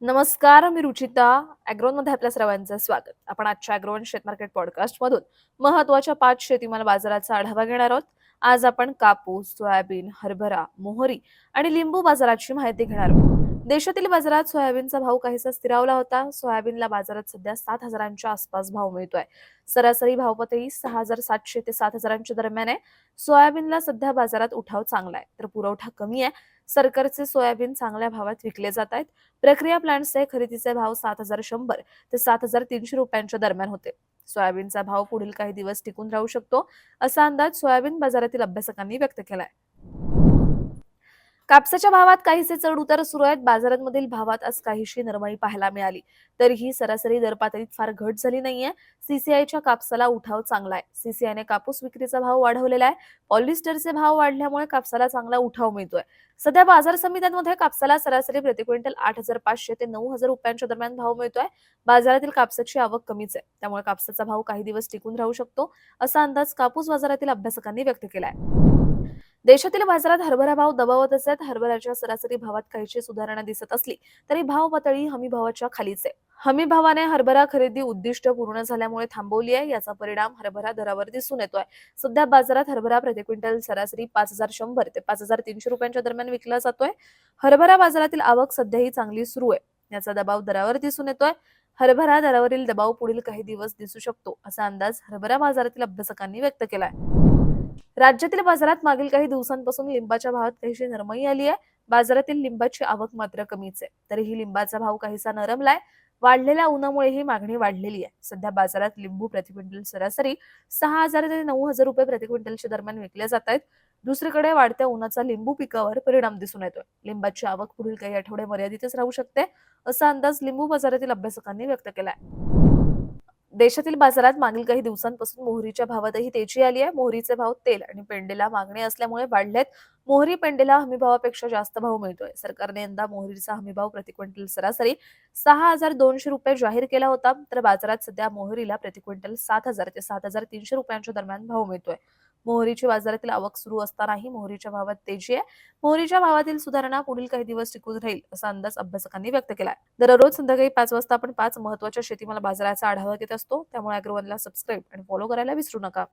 नमस्कार, मी रुचिता. ॲग्रोनमध्ये आपल्या सर्वांचं स्वागत. आपण आजच्या ॲग्रोवन शेत मार्केट पॉडकास्टमधून महत्त्वाच्या 5 शेतीमाल बाजाराचा आढावा घेणार आहोत. आज आपण कापूस, सोयाबीन, हरभरा, मोहरी आणि लिंबू बाजाराची माहिती घेणार आहोत. देशातील बाजारात सोयाबीनचा भाव काहीसा स्थिरावला होता. सोयाबीनला बाजारात सध्या 7,000च्या आसपास भाव मिळतोय. सरासरी भाव पातळी 6,700 ते 7,000च्या दरम्यान आहे. सोयाबीनला सध्या बाजारात उठाव चांगला आहे, तर पुरवठा कमी आहे. सरकारचे सोयाबीन चांगल्या भावात विकले जात आहेत. प्रक्रिया प्लांट्सचे खरेदीचे भाव 7,100 ते 7,300 रुपयांच्या दरम्यान होते. सोयाबीनचा भाव पुढील काही दिवस टिकून राहू शकतो, असा अंदाज सोयाबीन बाजारातील अभ्यासकांनी व्यक्त केलाय. कापसाच्या भावात काहीसे चढ उतार सुरू आहेत. बाजारांमधील भावात आज काहीशी नरमाई पाहायला मिळाली, तरीही सरासरी दर पातळीत फार घट झाली नाहीये. सीसीआयच्या कापसाला उठाव चांगला आहे. सीसीआयने कापूस विक्रीचा भाव वाढवलेला आहे. पॉलिस्टरचे भाव वाढल्यामुळे कापसाला चांगला उठाव मिळतोय. सध्या बाजार समित्यांमध्ये कापसाला सरासरी प्रति क्विंटल 8,500 ते 9,000 रुपयांच्या दरम्यान भाव मिळतोय. बाजारातील कापसाची आवक कमीच आहे, त्यामुळे कापसाचा भाव काही दिवस टिकून राहू शकतो, असा अंदाज कापूस बाजारातील अभ्यासकांनी व्यक्त केलाय. देशातील बाजारात हरभरा भाव दबावतच आहेत. हरभऱ्याच्या सरासरी भावात काहीशी सुधारणा दिसत असली तरी भाव पातळी हमी भावाच्या खालीच आहे. हमी भावाने हरभरा खरेदी उद्दिष्ट पूर्ण झाल्यामुळे थांबवली आहे. याचा परिणाम हरभरा दरावर दिसून येतोय. सध्या बाजारात हरभरा प्रति क्विंटल सरासरी 5,100 ते 5,300 रुपयांच्या दरम्यान विकला जातोय. हरभरा बाजारातील आवक सध्याही चांगली सुरू आहे. याचा दबाव दरावर दिसून येतोय. हरभरा दरावरील दबाव पुढील काही दिवस दिसू शकतो, असा अंदाज हरभरा बाजारातील अभ्यासकांनी व्यक्त केलाय. राज्यातील बाजारात मागील काही दिवसांपासून लिंबाच्या भावात काहीशी नरमाई आली आहे. बाजारातील लिंबाची आवक मात्र कमीच आहे, तरीही लिंबाचा भाव काहीसा नरमलाय. वाढलेल्या उन्हामुळे ही मागणी वाढलेली आहे. सध्या बाजारात लिंबू प्रति क्विंटल सरासरी 6,000 ते 9,000 रुपये प्रति क्विंटलच्या दरम्यान विकले जात आहेत. दुसरीकडे वाढत्या उन्हाचा लिंबू पिकावर परिणाम दिसून येतोय. लिंबाची आवक पुढील काही आठवडे मर्यादितच राहू शकते, असा अंदाज लिंबू बाजारातील अभ्यासकांनी व्यक्त केलाय. देशातील बाजारात मागील काही दिवसांपासून मोहरीच्या भावातही तेजी आली आहे. मोहरीचे भाव तेल आणि पेंडीला मागणी असल्यामुळे वाढलेत. मोहरी पेंडीला हमीभावापेक्षा जास्त भाव मिळतोय. सरकारने यंदा मोहरीचा हमीभाव प्रति क्विंटल सरासरी 6,200 रुपये जाहीर केला होता, तर बाजारात सध्या मोहरीला प्रति क्विंटल 7,000 ते 7,300 रुपयांच्या दरम्यान भाव मिळतोय. मोहरीची बाजारातील आवक सुरू असतानाही मोहरीच्या भावात तेजी आहे. मोहरीच्या भावातील सुधारणा पुढील काही दिवस टिकून राहील, असा अंदाज अभ्यासकांनी व्यक्त केलाय. दररोज संध्याकाळी 5 वाजता आपण 5 महत्त्वाच्या शेतीमाल बाजाराचा आढावा घेत असतो, त्यामुळे अॅग्रोवनला सबस्क्राईब आणि फॉलो करायला विसरू नका.